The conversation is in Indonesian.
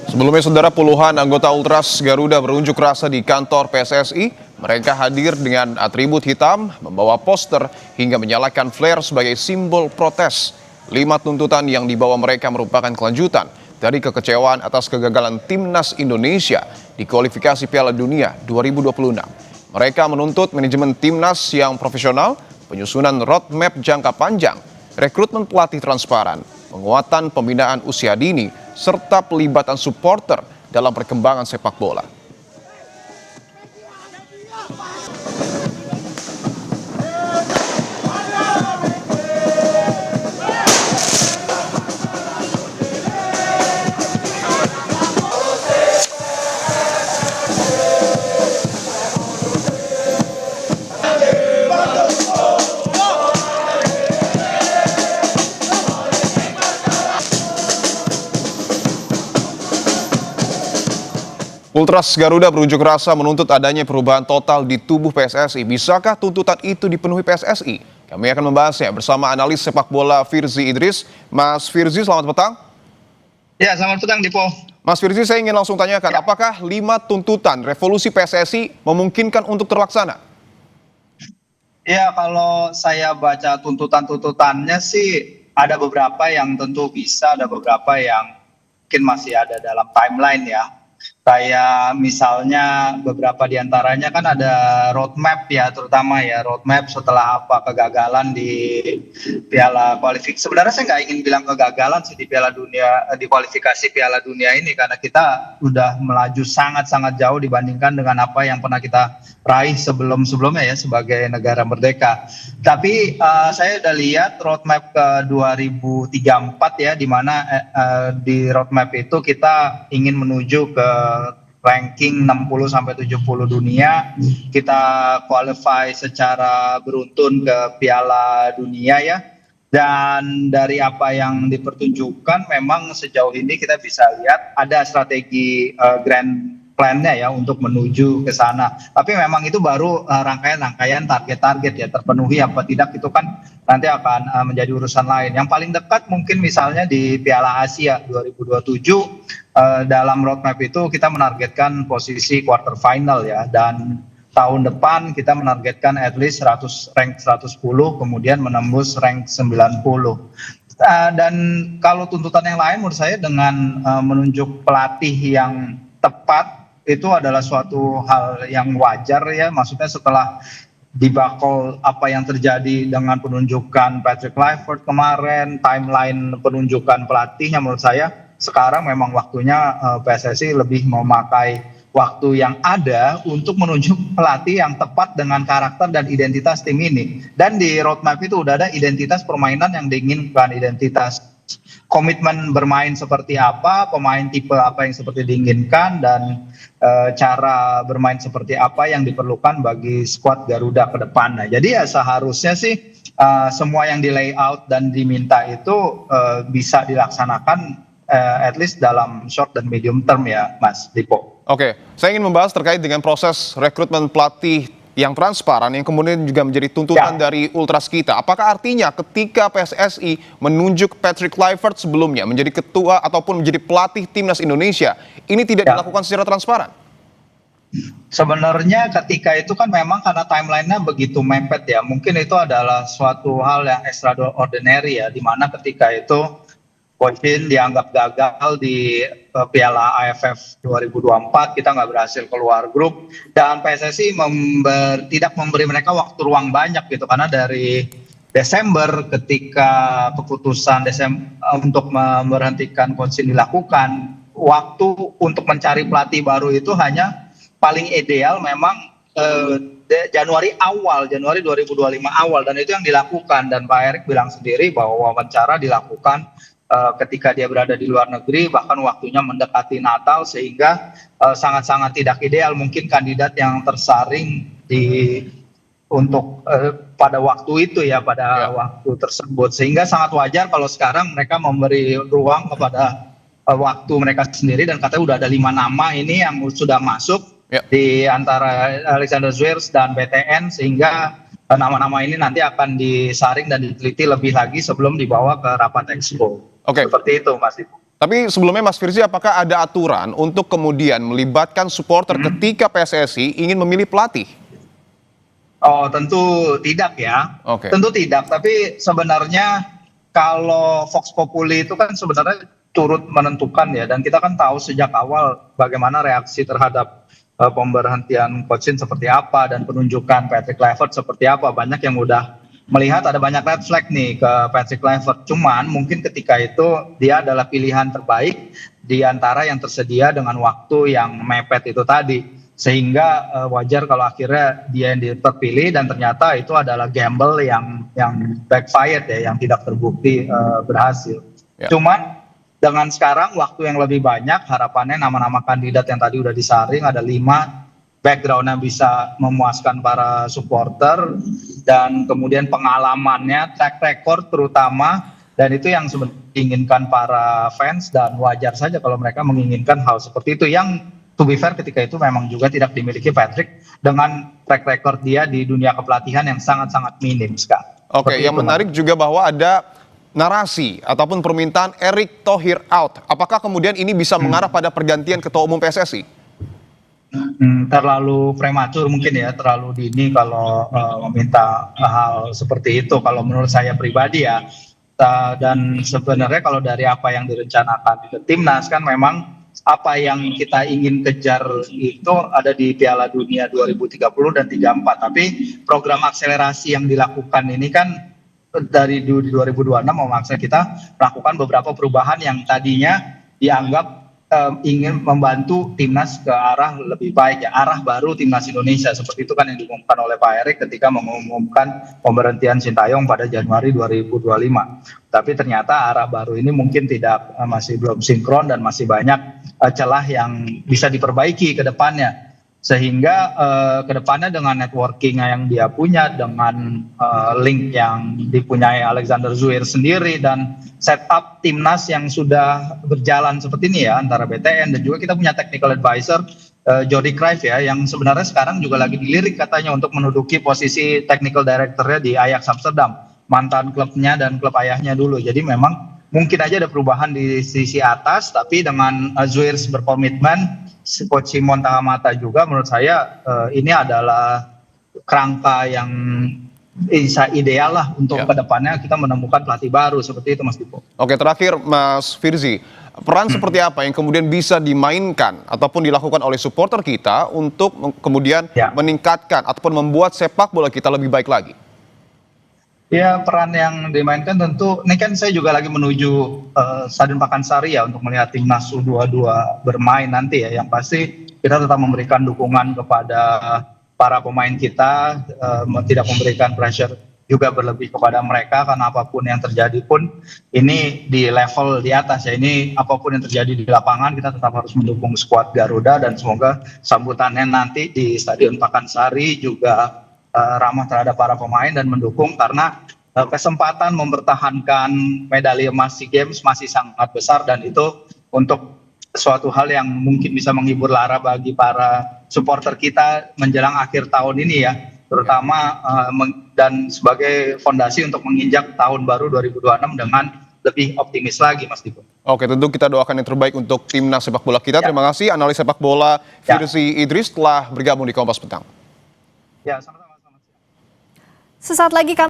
Sebelumnya, saudara, puluhan anggota Ultras Garuda berunjuk rasa di kantor PSSI. Mereka hadir dengan atribut hitam, membawa poster, hingga menyalakan flare sebagai simbol protes. 5 tuntutan yang dibawa mereka merupakan kelanjutan dari kekecewaan atas kegagalan Timnas Indonesia di kualifikasi Piala Dunia 2026. Mereka menuntut manajemen Timnas yang profesional, penyusunan roadmap jangka panjang, rekrutmen pelatih transparan, penguatan pembinaan usia dini, serta pelibatan supporter dalam perkembangan sepak bola. Ultras Garuda berunjuk rasa menuntut adanya perubahan total di tubuh PSSI. Bisakah tuntutan itu dipenuhi PSSI? Kami akan membahasnya bersama analis sepak bola Firzi Idris. Mas Firzi, selamat petang. Ya, selamat petang, Dipo. Mas Firzi, saya ingin langsung tanyakan, apakah 5 tuntutan revolusi PSSI memungkinkan untuk terlaksana? Ya, kalau saya baca tuntutan-tuntutannya sih ada beberapa yang tentu bisa, ada beberapa yang mungkin masih ada dalam timeline ya. Kayak misalnya beberapa diantaranya kan ada roadmap ya, terutama ya roadmap setelah apa kegagalan di Piala kualifikasi. Sebenarnya saya nggak ingin bilang kegagalan sih di Piala Dunia, di kualifikasi Piala Dunia ini, karena kita udah melaju sangat-sangat jauh dibandingkan dengan apa yang pernah kita raih sebelum-sebelumnya ya sebagai negara merdeka. Tapi saya udah lihat roadmap ke 2034 ya, di mana di roadmap itu kita ingin menuju ke ranking 60 sampai 70 dunia. Kita qualify secara beruntun ke Piala Dunia ya. Dan dari apa yang dipertunjukkan memang sejauh ini kita bisa lihat ada strategi grand plan-nya ya untuk menuju ke sana. Tapi memang itu baru rangkaian-rangkaian target-target ya, terpenuhi apa tidak itu kan nanti akan menjadi urusan lain. Yang paling dekat mungkin misalnya di Piala Asia 2027 dalam roadmap itu kita menargetkan posisi quarter final ya, dan tahun depan kita menargetkan at least rank 110, kemudian menembus rank 90. Dan kalau tuntutan yang lain menurut saya dengan menunjuk pelatih yang tepat itu adalah suatu hal yang wajar ya, maksudnya setelah dibakol apa yang terjadi dengan penunjukan Patrick Kluivert kemarin, timeline penunjukan pelatihnya menurut saya sekarang memang waktunya PSSI lebih memakai waktu yang ada untuk menunjuk pelatih yang tepat dengan karakter dan identitas tim ini. Dan di roadmap itu udah ada identitas permainan yang diinginkan, identitas komitmen bermain seperti apa, pemain tipe apa yang seperti diinginkan, dan cara bermain seperti apa yang diperlukan bagi skuad Garuda ke depan. Nah, jadi ya seharusnya sih semua yang di layout dan diminta itu bisa dilaksanakan at least dalam short dan medium term ya, Mas Dipo. Oke, saya ingin membahas terkait dengan proses rekrutmen pelatih yang transparan yang kemudian juga menjadi tuntutan dari Ultras kita. Apakah artinya ketika PSSI menunjuk Patrick Kluivert sebelumnya menjadi ketua ataupun menjadi pelatih Timnas Indonesia, ini tidak dilakukan secara transparan? Sebenarnya ketika itu kan memang karena timelinenya begitu mepet ya, mungkin itu adalah suatu hal yang extraordinary ya, di mana ketika itu Coachin dianggap gagal di Piala AFF 2024, kita nggak berhasil keluar grup, dan PSSI tidak memberi mereka waktu ruang banyak gitu, karena dari Desember ketika keputusan untuk memberhentikan Coachin dilakukan, waktu untuk mencari pelatih baru itu hanya paling ideal memang Januari 2025 awal, dan itu yang dilakukan. Dan Pak Erick bilang sendiri bahwa wawancara dilakukan ketika dia berada di luar negeri, bahkan waktunya mendekati Natal, sehingga sangat-sangat tidak ideal mungkin kandidat yang tersaring untuk pada waktu itu ya, pada waktu tersebut, sehingga sangat wajar kalau sekarang mereka memberi ruang kepada waktu mereka sendiri, dan katanya udah ada 5 nama ini yang sudah masuk di antara Alexander Zwiers dan BTN, sehingga nama-nama ini nanti akan disaring dan diteliti lebih lagi sebelum dibawa ke rapat expo. Oke. Seperti itu Mas Ibu. Tapi sebelumnya Mas Firzi, apakah ada aturan untuk kemudian melibatkan supporter ketika PSSI ingin memilih pelatih? Oh, tentu tidak ya. Oke. Tentu tidak, tapi sebenarnya kalau Vox Populi itu kan sebenarnya turut menentukan ya, dan kita kan tahu sejak awal bagaimana reaksi terhadap pemberhentian Coach Shin seperti apa dan penunjukan Patrick Kluivert seperti apa. Banyak yang udah melihat ada banyak red flag nih ke Patrick Kluivert. Cuman mungkin ketika itu dia adalah pilihan terbaik di antara yang tersedia dengan waktu yang mepet itu tadi. Sehingga wajar kalau akhirnya dia yang terpilih, dan ternyata itu adalah gamble yang backfired ya, yang tidak terbukti berhasil. Ya. Cuman dengan sekarang waktu yang lebih banyak, harapannya nama-nama kandidat yang tadi udah disaring ada 5, backgroundnya bisa memuaskan para supporter, dan kemudian pengalamannya, track record terutama, dan itu yang sebenarnya diinginkan para fans, dan wajar saja kalau mereka menginginkan hal seperti itu, yang to be fair ketika itu memang juga tidak dimiliki Patrick dengan track record dia di dunia kepelatihan yang sangat-sangat minim sekarang. Oke, Seperti yang itu, menarik juga bahwa ada narasi ataupun permintaan Erick Thohir out. Apakah kemudian ini bisa mengarah pada pergantian ketua umum PSSI? Terlalu prematur mungkin ya, terlalu dini kalau meminta hal seperti itu kalau menurut saya pribadi ya. Dan sebenarnya kalau dari apa yang direncanakan ke timnas kan memang apa yang kita ingin kejar itu ada di Piala Dunia 2030 dan 34. Tapi program akselerasi yang dilakukan ini kan dari 2026 memaksa kita melakukan beberapa perubahan yang tadinya dianggap ingin membantu timnas ke arah lebih baik ya, arah baru timnas Indonesia. Seperti itu kan yang diumumkan oleh Pak Erick ketika mengumumkan pemberhentian Sintayong pada Januari 2025. Tapi ternyata arah baru ini mungkin tidak, masih belum sinkron dan masih banyak celah yang bisa diperbaiki ke depannya. Sehingga ke depannya dengan networking yang dia punya, dengan link yang dipunyai Alexander Zouhir sendiri, dan setup timnas yang sudah berjalan seperti ini ya, antara BTN dan juga kita punya technical advisor Jordi Cruyff ya, yang sebenarnya sekarang juga lagi dilirik katanya untuk menduduki posisi technical directornya di Ajax Amsterdam, mantan klubnya dan klub ayahnya dulu. Jadi memang mungkin aja ada perubahan di sisi atas, tapi dengan Zouhir berkomitmen, Coach Simon Tahamata juga, menurut saya ini adalah kerangka yang bisa ideal lah untuk kedepannya kita menemukan pelatih baru seperti itu Mas Dipo. Oke, terakhir Mas Firzi, peran seperti apa yang kemudian bisa dimainkan ataupun dilakukan oleh supporter kita untuk kemudian meningkatkan ataupun membuat sepak bola kita lebih baik lagi? Ya, peran yang dimainkan tentu, ini kan saya juga lagi menuju Stadion Pakansari ya untuk melihat timnas U22 bermain nanti ya. Yang pasti kita tetap memberikan dukungan kepada para pemain kita, tidak memberikan pressure juga berlebih kepada mereka, karena apapun yang terjadi pun ini di level di atas ya. Ini apapun yang terjadi di lapangan kita tetap harus mendukung skuad Garuda, dan semoga sambutannya nanti di Stadion Pakansari juga ramah terhadap para pemain dan mendukung, karena kesempatan mempertahankan medali emas SEA Games masih sangat besar, dan itu untuk suatu hal yang mungkin bisa menghibur lara bagi para supporter kita menjelang akhir tahun ini ya, terutama dan sebagai fondasi untuk menginjak tahun baru 2026 dengan lebih optimis lagi Mas Dipo. Oke, tentu kita doakan yang terbaik untuk timnas sepak bola kita. Terima kasih analis sepak bola Firzi Idris telah bergabung di Kompas Petang. Ya, sama-sama. Sesaat lagi kami